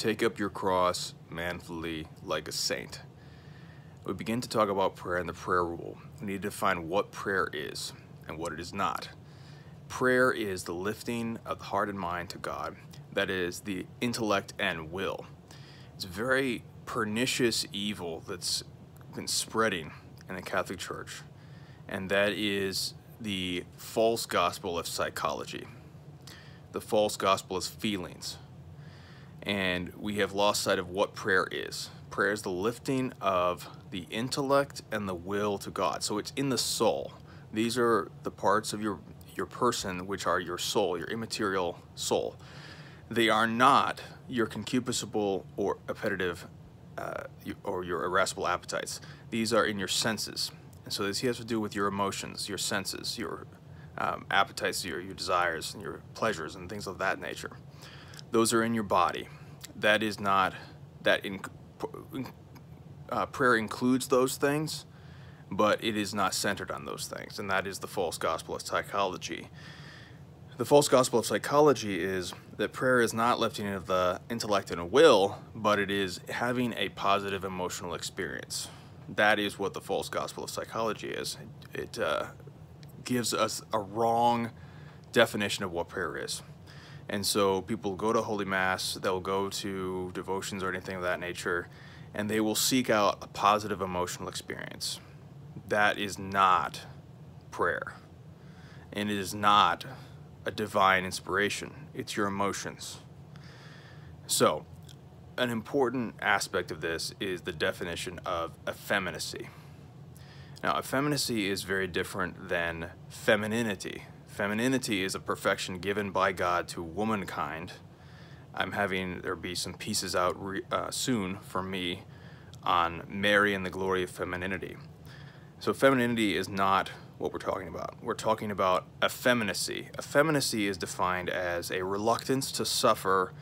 Take up your cross manfully like a saint. We begin to talk about prayer and the prayer rule. We need to define what prayer is and what it is not. Prayer is the lifting of the heart and mind to God. That is the intellect and will. It's a very pernicious evil that's been spreading in the Catholic Church, and that is the false gospel of psychology. The false gospel is feelings. And we have lost sight of what prayer is. Prayer is the lifting of the intellect and the will to God. So it's in the soul. These are the parts of your person, which are your soul, your immaterial soul. They are not your concupiscible or appetitive or your irascible appetites. These are in your senses. And so this has to do with your emotions, your senses, your appetites, your desires, and your pleasures, and things of that nature. Those are in your body. That is not, prayer includes those things, but it is not centered on those things, and that is the false gospel of psychology. The false gospel of psychology is that prayer is not lifting of the intellect and will, but it is having a positive emotional experience. That is what the false gospel of psychology is. It gives us a wrong definition of what prayer is. And so people go to Holy Mass, they'll go to devotions or anything of that nature, and they will seek out a positive emotional experience. That is not prayer. And it is not a divine inspiration. It's your emotions. So, an important aspect of this is the definition of effeminacy. Now, effeminacy is very different than femininity. Femininity is a perfection given by God to womankind. I'm having there be some pieces out soon for me on Mary and the glory of femininity. So femininity is not what we're talking about. We're talking about effeminacy. Effeminacy is defined as a reluctance to suffer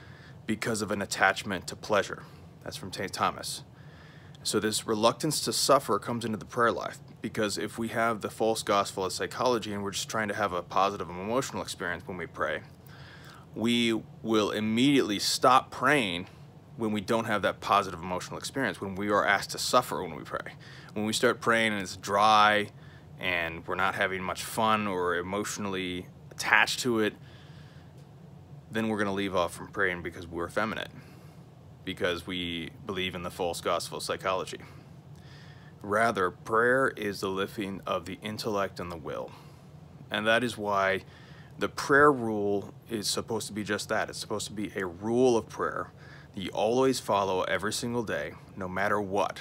because of an attachment to pleasure. That's from St. Thomas. So this reluctance to suffer comes into the prayer life, because if we have the false gospel of psychology and we're just trying to have a positive emotional experience when we pray, we will immediately stop praying when we don't have that positive emotional experience, when we are asked to suffer when we pray. When we start praying and it's dry and we're not having much fun or emotionally attached to it, then we're going to leave off from praying because we're effeminate, because we believe in the false gospel of psychology. Rather, prayer is the lifting of the intellect and the will. And that is why the prayer rule is supposed to be just that. It's supposed to be a rule of prayer that you always follow every single day, no matter what.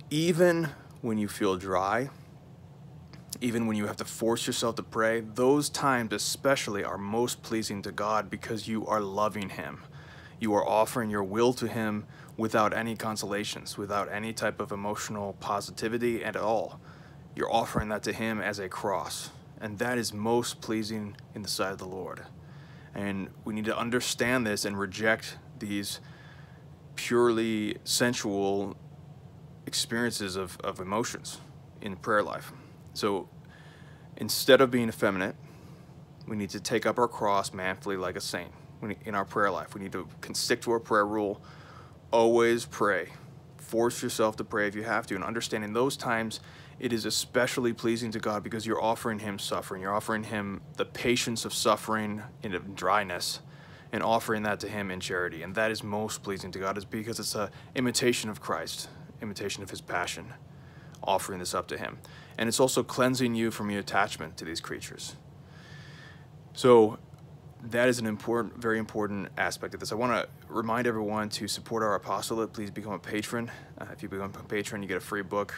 Even when you feel dry, even when you have to force yourself to pray, those times especially are most pleasing to God, because you are loving Him. You are offering your will to Him without any consolations, without any type of emotional positivity at all. You're offering that to Him as a cross, and that is most pleasing in the sight of the Lord. And we need to understand this and reject these purely sensual experiences of emotions in prayer life. So instead of being effeminate, we need to take up our cross manfully like a saint. In our prayer life, we need to stick to our prayer rule. Always pray. Force yourself to pray if you have to, and understand in those times it is especially pleasing to God because you're offering Him suffering. You're offering Him the patience of suffering in dryness, and offering that to Him in charity. And that is most pleasing to God, is because it's an imitation of Christ, imitation of His passion, offering this up to Him. And it's also cleansing you from your attachment to these creatures. So that is an important, very important aspect of this. I want to remind everyone to support our apostolate. Please become a patron. If you become a patron, you get a free book.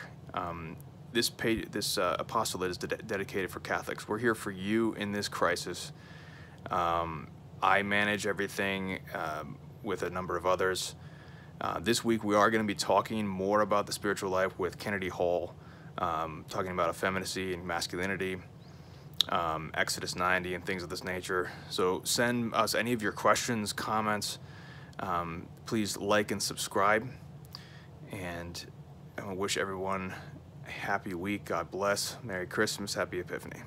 This apostolate is dedicated for Catholics. We're here for you in this crisis. I manage everything with a number of others. This week we are going to be talking more about the spiritual life with Kennedy Hall, talking about effeminacy and masculinity, Exodus 90 and things of this nature. So send us any of your questions, comments. Please like and subscribe, and I wish everyone a happy week. God bless. Merry Christmas. Happy Epiphany.